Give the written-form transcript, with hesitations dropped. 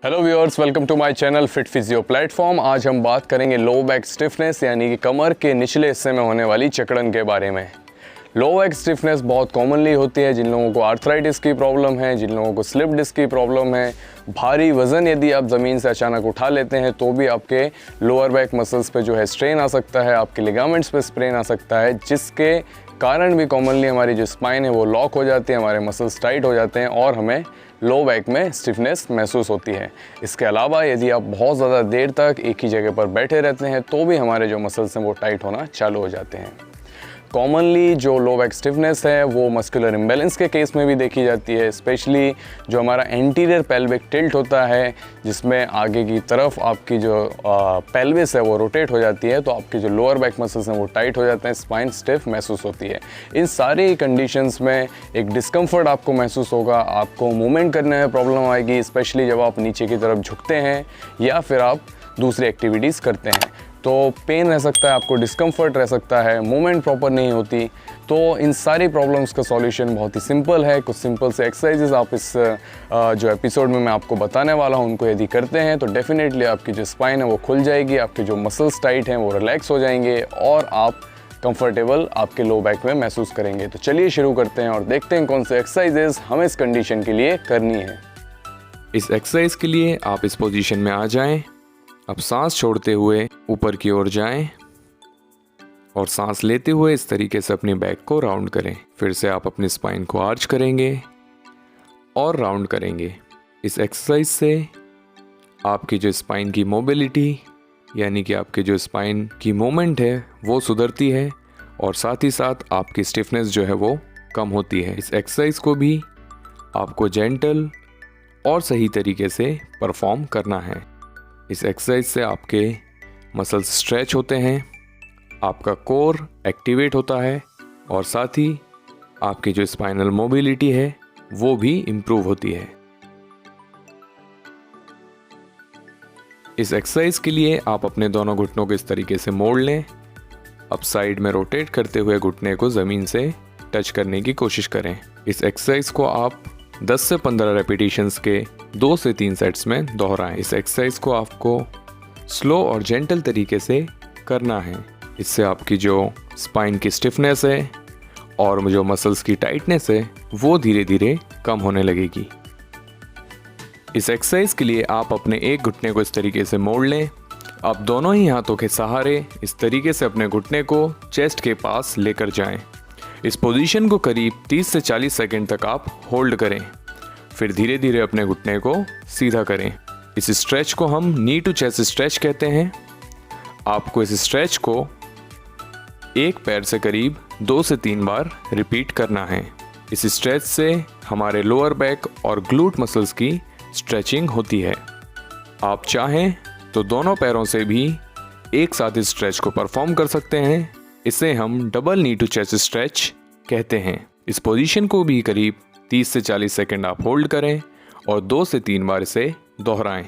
Hello viewers, welcome to my channel fit physio platform. आज हम बात करेंगे लो बैक स्टिफनेस यानी कि कमर के निचले हिस्से में होने वाली जकड़न के बारे में। लो बैक स्टिफनेस बहुत कॉमनली होती है जिन लोगों को आर्थराइटिस की प्रॉब्लम है, जिन लोगों को स्लिप डिस्क की प्रॉब्लम है। भारी वज़न यदि आप ज़मीन से अचानक उठा लेते हैं तो भी आपके लोअर बैक मसल्स पे जो है स्ट्रेन आ सकता है, आपके लिगामेंट्स पे स्ट्रेन आ सकता है, जिसके कारण भी कॉमनली हमारी जो स्पाइन है वो लॉक हो जाती है, हमारे मसल्स टाइट हो जाते हैं और हमें लो बैक में स्टिफनेस महसूस होती है। इसके अलावा यदि आप बहुत ज़्यादा देर तक एक ही जगह पर बैठे रहते हैं तो भी हमारे जो मसल्स हैं वो टाइट होना चालू हो जाते हैं। कॉमनली जो लो बैक स्टिफनेस है वो मस्कुलर इम्बैलेंस के केस में भी देखी जाती है, स्पेशली जो हमारा एंटीरियर पेल्विक टिल्ट होता है जिसमें आगे की तरफ आपकी जो पेल्विस है वो रोटेट हो जाती है, तो आपके जो लोअर बैक मसल्स हैं वो टाइट हो जाते हैं, स्पाइन स्टिफ महसूस होती है। इन सारी कंडीशंस में एक डिस्कम्फर्ट आपको महसूस होगा, आपको मूवमेंट करने में प्रॉब्लम आएगी, स्पेशली जब आप नीचे की तरफ झुकते हैं या फिर आप दूसरी एक्टिविटीज़ करते हैं तो पेन रह सकता है, आपको डिस्कम्फर्ट रह सकता है, मूवमेंट प्रॉपर नहीं होती। तो इन सारी प्रॉब्लम्स का सॉल्यूशन बहुत ही सिंपल है। कुछ सिंपल से एक्सरसाइजेज आप इस जो एपिसोड में मैं आपको बताने वाला हूँ उनको यदि करते हैं तो डेफिनेटली आपकी जो स्पाइन है वो खुल जाएगी, आपके जो मसल्स टाइट हैं वो रिलैक्स हो जाएंगे और आप कंफर्टेबल आपके लो बैक में महसूस करेंगे। तो चलिए शुरू करते हैं और देखते हैं कौन से एक्सरसाइजेज हमें इस कंडीशन के लिए करनी है। इस एक्सरसाइज के लिए आप इस पोजीशन में आ जाएं। अब सांस छोड़ते हुए ऊपर की ओर जाएं और सांस लेते हुए इस तरीके से अपनी बैक को राउंड करें। फिर से आप अपनी स्पाइन को आर्च करेंगे और राउंड करेंगे। इस एक्सरसाइज से आपकी जो स्पाइन की मोबिलिटी यानी कि आपके जो स्पाइन की मूवमेंट है वो सुधरती है और साथ ही साथ आपकी स्टिफनेस जो है वो कम होती है। इस एक्सरसाइज को भी आपको जेंटल और सही तरीके से परफॉर्म करना है। इस एक्सरसाइज से आपके मसल्स स्ट्रेच होते हैं, आपका कोर एक्टिवेट होता है और साथ ही आपकी जो स्पाइनल मोबिलिटी है वो भी इम्प्रूव होती है। इस एक्सरसाइज के लिए आप अपने दोनों घुटनों को इस तरीके से मोड़ लें। अब साइड में रोटेट करते हुए घुटने को ज़मीन से टच करने की कोशिश करें। इस एक्सरसाइज को आप 10 से 15 रेपिटेशंस के 2 से 3 सेट्स में दोहराएं। इस एक्सरसाइज को आपको स्लो और जेंटल तरीके से करना है। इससे आपकी जो स्पाइन की स्टिफनेस है और जो मसल्स की टाइटनेस है वो धीरे धीरे कम होने लगेगी। इस एक्सरसाइज के लिए आप अपने एक घुटने को इस तरीके से मोड़ लें। अब दोनों ही हाथों के सहारे इस तरीके से अपने घुटने को चेस्ट के पास लेकर जाएं। इस पोजीशन को करीब 30 से 40 सेकंड तक आप होल्ड करें। फिर धीरे धीरे अपने घुटने को सीधा करें। इस स्ट्रेच को हम नी टू चेस्ट स्ट्रेच कहते हैं। आपको इस स्ट्रेच को एक पैर से करीब 2 से 3 बार रिपीट करना है। इस स्ट्रेच से हमारे लोअर बैक और ग्लूट मसल्स की स्ट्रेचिंग होती है। आप चाहें तो दोनों पैरों से भी एक साथ इस स्ट्रेच को परफॉर्म कर सकते हैं। इसे हम double knee to chest stretch कहते हैं। इस पोजीशन को भी करीब 30 से 40 सेकंड आप होल्ड करें और 2 से 3 बार इसे दोहराएं।